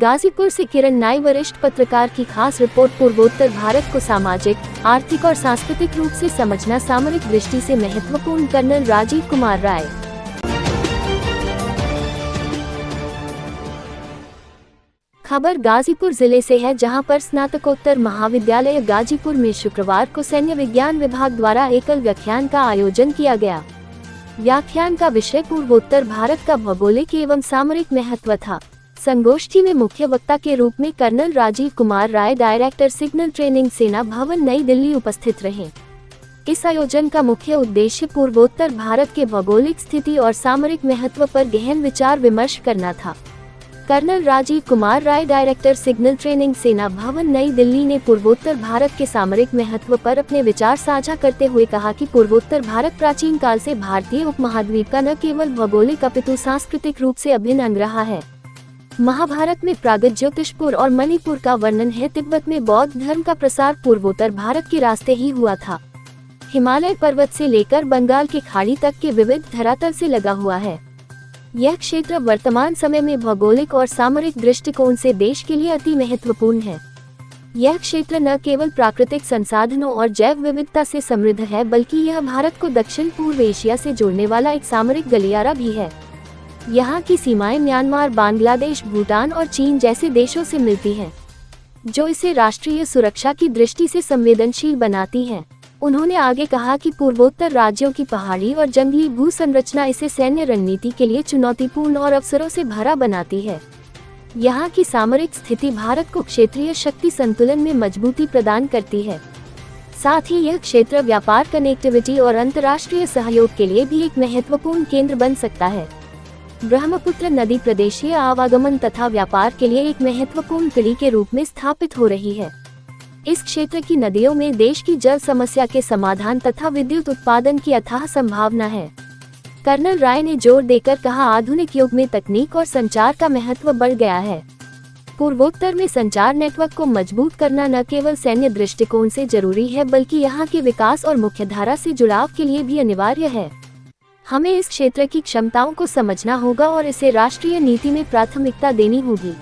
गाजीपुर से किरण नाई। वरिष्ठ पत्रकार की खास रिपोर्ट। पूर्वोत्तर भारत को सामाजिक, आर्थिक और सांस्कृतिक रूप से समझना सामरिक दृष्टि से महत्वपूर्ण। कर्नल राजीव कुमार राय। खबर गाजीपुर जिले से है, जहां पर स्नातकोत्तर महाविद्यालय गाजीपुर में शुक्रवार को सैन्य विज्ञान विभाग द्वारा एकल व्याख्यान का आयोजन किया गया। व्याख्यान का विषय पूर्वोत्तर भारत का भौगोलिक एवं सामरिक महत्व था। संगोष्ठी में मुख्य वक्ता के रूप में colonel Rajiv Kumar Rai, director signal training, सेना भवन, नई दिल्ली उपस्थित रहे। इस आयोजन का मुख्य उद्देश्य पूर्वोत्तर भारत के भौगोलिक स्थिति और सामरिक महत्व पर गहन विचार विमर्श करना था। Colonel Rajiv Kumar Rai, director signal training, सेना भवन, नई दिल्ली ने पूर्वोत्तर भारत के सामरिक महत्व पर अपने विचार साझा करते हुए कहा कि पूर्वोत्तर भारत प्राचीन काल से भारतीय उपमहाद्वीप का न केवल भौगोलिक अपितु सांस्कृतिक रूप से अभिन्न अंग रहा है। महाभारत में प्रागैत ज्योतिषपुर और मणिपुर का वर्णन है। तिब्बत में बौद्ध धर्म का प्रसार पूर्वोत्तर भारत के रास्ते ही हुआ था। हिमालय पर्वत से लेकर बंगाल की खाड़ी तक के विविध धरातल से लगा हुआ है। यह क्षेत्र वर्तमान समय में भौगोलिक और सामरिक दृष्टिकोण से देश के लिए अति महत्वपूर्ण है। यह क्षेत्र न केवल प्राकृतिक संसाधनों और जैव विविधता से समृद्ध है, बल्कि यह भारत को दक्षिण पूर्व एशिया से जोड़ने वाला एक सामरिक गलियारा भी है। यहाँ की सीमाएं म्यांमार, बांग्लादेश, भूटान और चीन जैसे देशों से मिलती हैं, जो इसे राष्ट्रीय सुरक्षा की दृष्टि से संवेदनशील बनाती हैं। उन्होंने आगे कहा कि पूर्वोत्तर राज्यों की पहाड़ी और जंगली भू संरचना इसे सैन्य रणनीति के लिए चुनौतीपूर्ण और अवसरों से भरा बनाती है। यहाँ की सामरिक स्थिति भारत को क्षेत्रीय शक्ति संतुलन में मजबूती प्रदान करती है। साथ ही यह क्षेत्र व्यापार, कनेक्टिविटी और अंतर्राष्ट्रीय सहयोग के लिए भी एक महत्वपूर्ण केंद्र बन सकता है। ब्रह्मपुत्र नदी प्रदेशीय आवागमन तथा व्यापार के लिए एक महत्वपूर्ण कड़ी के रूप में स्थापित हो रही है। इस क्षेत्र की नदियों में देश की जल समस्या के समाधान तथा विद्युत उत्पादन की अथाह संभावना है। कर्नल राय ने जोर देकर कहा, आधुनिक युग में तकनीक और संचार का महत्व बढ़ गया है। पूर्वोत्तर में संचार नेटवर्क को मजबूत करना न केवल सैन्य दृष्टिकोण से जरूरी है, बल्कि यहाँ के विकास और मुख्यधारा से जुड़ाव के लिए भी अनिवार्य है। हमें इस क्षेत्र की क्षमताओं को समझना होगा और इसे राष्ट्रीय नीति में प्राथमिकता देनी होगी।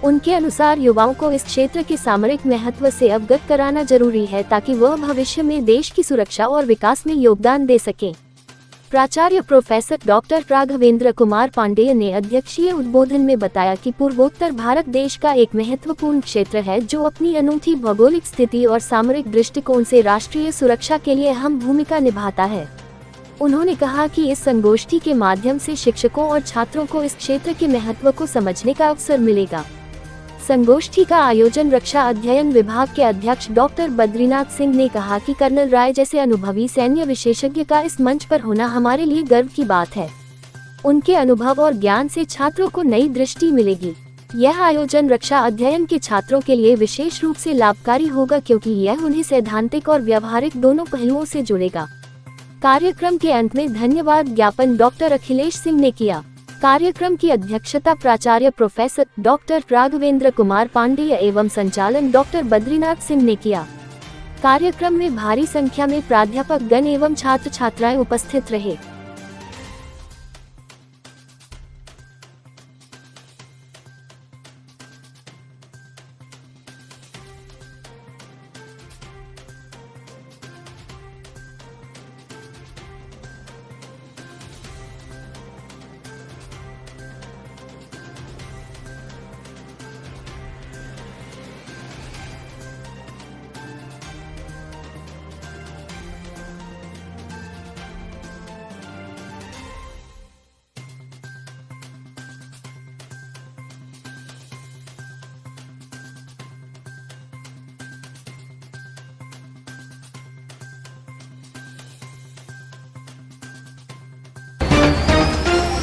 उनके अनुसार युवाओं को इस क्षेत्र के सामरिक महत्व से अवगत कराना जरूरी है, ताकि वह भविष्य में देश की सुरक्षा और विकास में योगदान दे सकें। प्राचार्य प्रोफेसर डॉक्टर राघवेंद्र कुमार पांडेय ने अध्यक्षीय उद्बोधन में बताया कि पूर्वोत्तर भारत देश का एक महत्वपूर्ण क्षेत्र है, जो अपनी अनूठी भौगोलिक स्थिति और सामरिक दृष्टिकोण से राष्ट्रीय सुरक्षा के लिए अहम भूमिका निभाता है। उन्होंने कहा कि इस संगोष्ठी के माध्यम से शिक्षकों और छात्रों को इस क्षेत्र के महत्व को समझने का अवसर मिलेगा। संगोष्ठी का आयोजन रक्षा अध्ययन विभाग के अध्यक्ष डॉक्टर बद्रीनाथ सिंह ने कहा कि कर्नल राय जैसे अनुभवी सैन्य विशेषज्ञ का इस मंच पर होना हमारे लिए गर्व की बात है। उनके अनुभव और ज्ञान से छात्रों को नई दृष्टि मिलेगी। यह आयोजन रक्षा अध्ययन के छात्रों के लिए विशेष रूप से लाभकारी होगा, क्योंकि यह उन्हें सैद्धांतिक और व्यावहारिक दोनों पहलुओं से जुड़ेगा। कार्यक्रम के अंत में धन्यवाद ज्ञापन डॉक्टर अखिलेश सिंह ने किया। कार्यक्रम की अध्यक्षता प्राचार्य प्रोफेसर डॉक्टर राघवेंद्र कुमार पांडेय एवं संचालन डॉक्टर बद्रीनाथ सिंह ने किया। कार्यक्रम में भारी संख्या में प्राध्यापक गण एवं छात्र छात्राएं उपस्थित रहे।